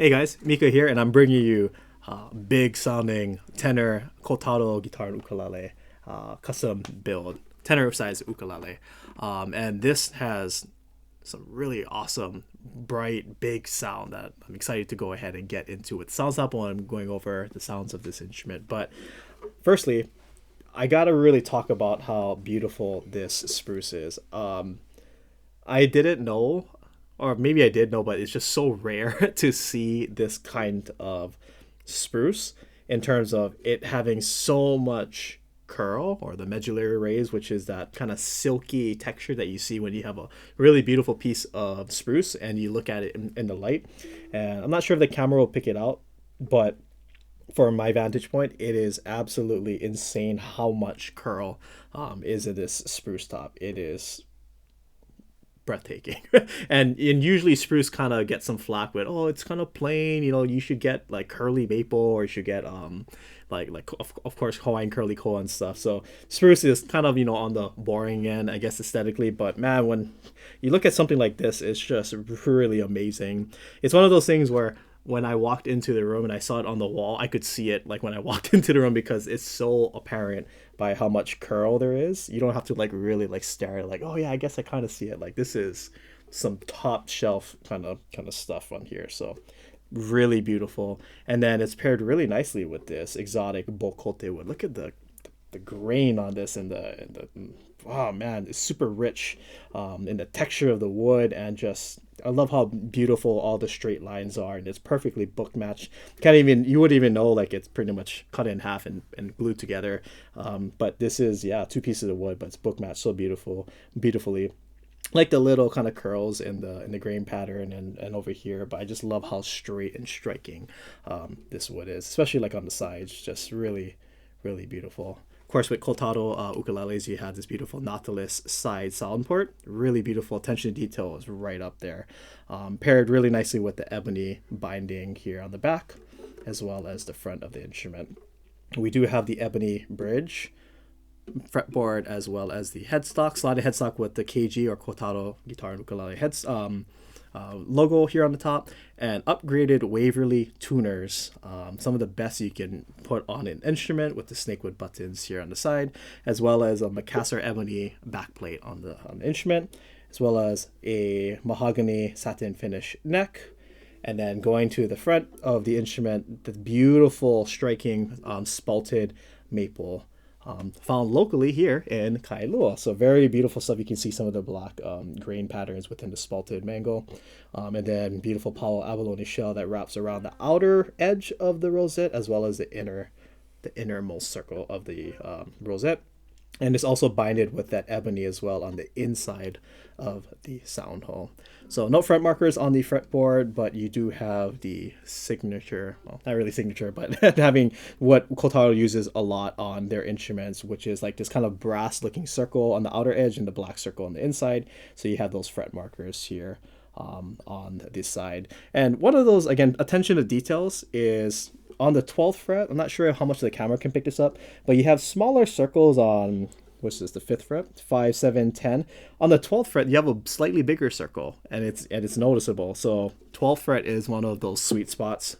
Hey guys, Mika here, and I'm bringing you big sounding tenor Kotaro guitar and ukulele, custom build tenor size ukulele. And this has some really awesome, bright, big sound that I'm excited to go ahead and get into. It sounds up when I'm going over the sounds of this instrument. But firstly, I gotta really talk about how beautiful this spruce is. I didn't know, or maybe I did know, but it's just so rare to see this kind of spruce in terms of it having so much curl or the medullary rays, which is that kind of silky texture that you see when you have a really beautiful piece of spruce and you look at it in the light. And I'm not sure if the camera will pick it out, but from my vantage point, it is absolutely insane how much curl is in this spruce top. It is breathtaking. And usually spruce kind of gets some flack with, oh, it's kind of plain, you should get like curly maple, or you should get of course Hawaiian curly coal and stuff. So spruce is kind of on the boring end, I guess, aesthetically. But man, when you look at something like this, it's just really amazing. It's one of those things where when I walked into the room and I saw it on the wall, I could see it like when I walked into the room, because it's so apparent by how much curl there is. You don't have to like really like stare at like, oh yeah, I guess I kind of see it. Like this is some top shelf kind of stuff on here. So really beautiful. And then it's paired really nicely with this exotic bokote wood. Look at the grain on this, and the oh man, it's super rich in the texture of the wood. And just I love how beautiful all the straight lines are, and it's perfectly book matched. Can't even You wouldn't even know like it's pretty much cut in half and glued together. But this is, yeah, two pieces of wood, but it's book matched so beautifully, like the little kind of curls in the grain pattern and over here. But I just love how straight and striking this wood is, especially like on the sides. Just really beautiful. Of course, with Kotaro ukuleles, you have this beautiful knotless side sound port. Really beautiful. Attention to detail is right up there. Paired really nicely with the ebony binding here on the back, as well as the front of the instrument. We do have the ebony bridge fretboard, as well as the headstock, slotted headstock with the KG or Kotaro guitar and ukulele heads logo here on the top, and upgraded Waverly tuners, some of the best you can put on an instrument, with the snakewood buttons here on the side, as well as a Macassar ebony backplate on the instrument, as well as a mahogany satin finish neck. And then going to the front of the instrument, the beautiful striking spalted maple, found locally here in Kailua. So very beautiful stuff. You can see some of the black grain patterns within the spalted mango. And then beautiful Palo abalone shell that wraps around the outer edge of the rosette, as well as the innermost circle of the rosette. And it's also binded with that ebony as well on the inside of the sound hole. So no fret markers on the fretboard, but you do have the signature, well, not really signature, but having what Kotaro uses a lot on their instruments, which is like this kind of brass looking circle on the outer edge and the black circle on the inside. So you have those fret markers here on this side. And one of those, again, attention to details is on the 12th fret. I'm not sure how much the camera can pick this up, but you have smaller circles on, which is the 5th fret, 5, 7, 10. On the 12th fret, you have a slightly bigger circle, and it's noticeable. So 12th fret is one of those sweet spots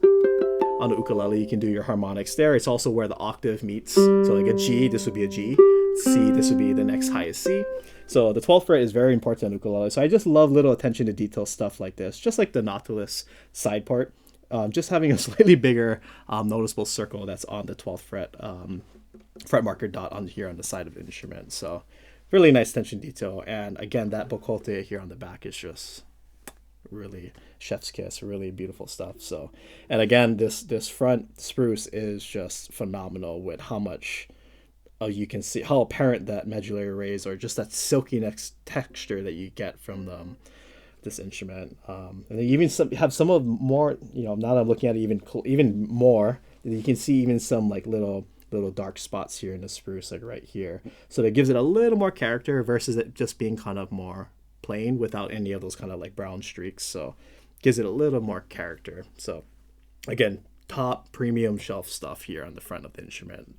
on the ukulele. You can do your harmonics there. It's also where the octave meets. So like a G, this would be a G. C, this would be the next highest C. So the 12th fret is very important on ukulele. So I just love little attention to detail stuff like this, just like the knotless side part. Just having a slightly bigger noticeable circle that's on the 12th fret fret marker dot on here on the side of the instrument. So really nice attention detail. And again, that bokote here on the back is just really chef's kiss, really beautiful stuff. So, and again, this front spruce is just phenomenal with how much you can see, how apparent that medullary rays, or just that silky texture that you get from this instrument. And then you even have some of more, now that I'm looking at it even more, you can see even some like little dark spots here in the spruce, like right here. So that gives it a little more character versus it just being kind of more plain without any of those kind of like brown streaks. So gives it a little more character. So again, top premium shelf stuff here on the front of the instrument.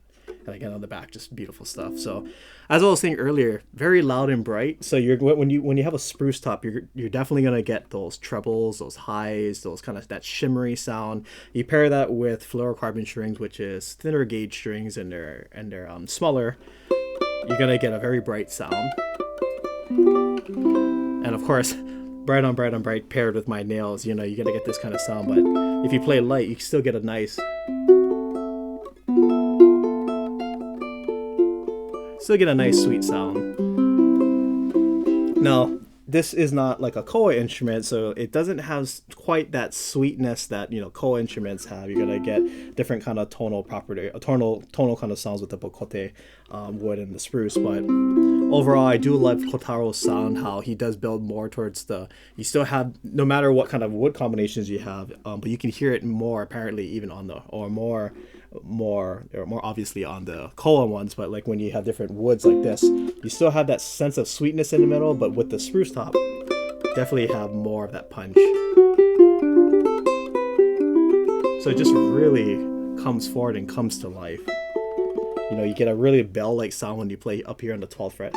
And again on the back, just beautiful stuff. So as I was saying earlier, very loud and bright. So you're when you have a spruce top, you're definitely gonna get those trebles, those highs, those kind of that shimmery sound. You pair that with fluorocarbon strings, which is thinner gauge strings, and they're smaller. You're gonna get a very bright sound. And of course, bright on bright on bright paired with my nails, you're gonna get this kind of sound. But if you play light, you can still get a nice sweet sound. Now, this is not like a koa instrument, so it doesn't have quite that sweetness that koa instruments have. You're gonna get different kind of tonal property, tonal kind of sounds with the bokote wood and the spruce. But overall, I do love Kotaro's sound. How he does build more towards you still have, no matter what kind of wood combinations you have, but you can hear it more apparently even on more obviously on the koa ones. But like when you have different woods like this, you still have that sense of sweetness in the middle, but with the spruce top, definitely have more of that punch. So it just really comes forward and comes to life. You get a really bell-like sound when you play up here on the 12th fret.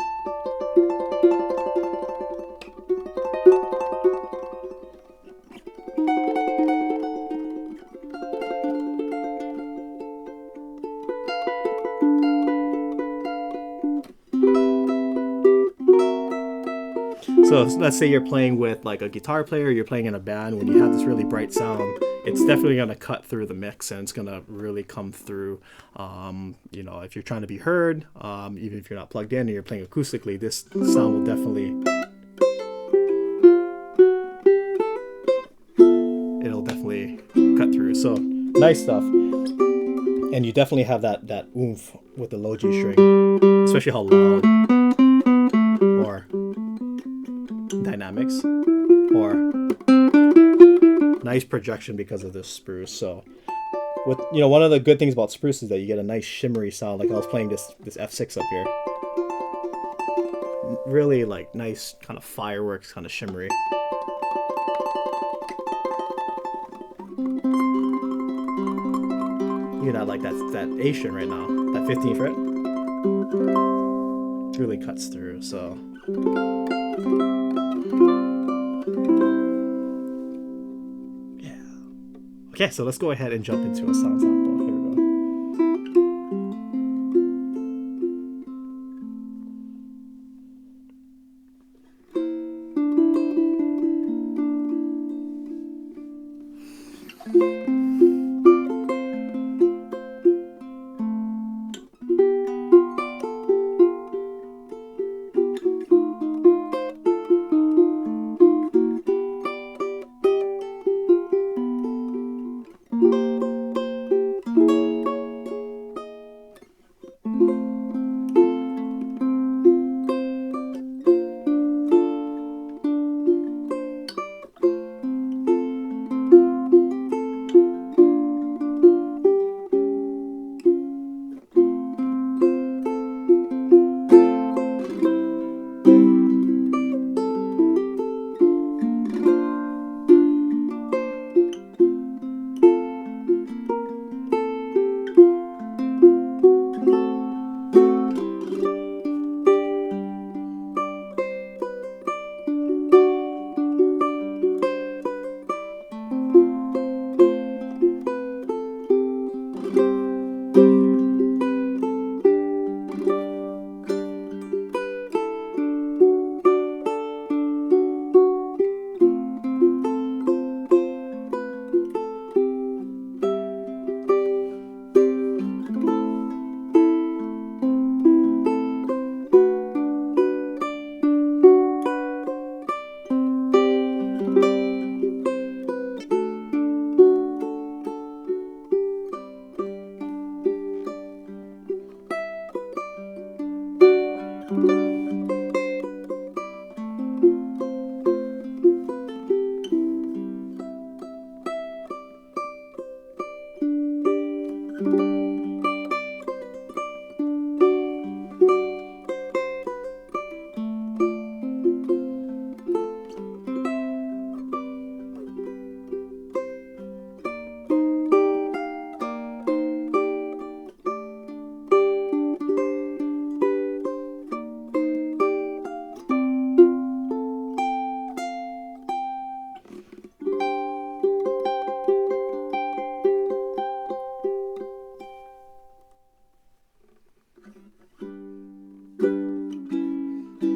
So let's say you're playing with like a guitar player, you're playing in a band. When you have this really bright sound, it's definitely going to cut through the mix, and it's going to really come through. If you're trying to be heard, even if you're not plugged in and you're playing acoustically, this sound will definitely cut through. So nice stuff. And you definitely have that oomph with the low G string, especially how loud or dynamics or nice projection because of this spruce. So with one of the good things about spruce is that you get a nice shimmery sound. Like I was playing this F6 up here, really like nice kind of fireworks, kind of shimmery. Even at like that A string right now, that 15th fret, really cuts through. So yeah. Okay, so let's go ahead and jump into a sound sample. Here we go.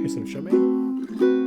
Christmas show me.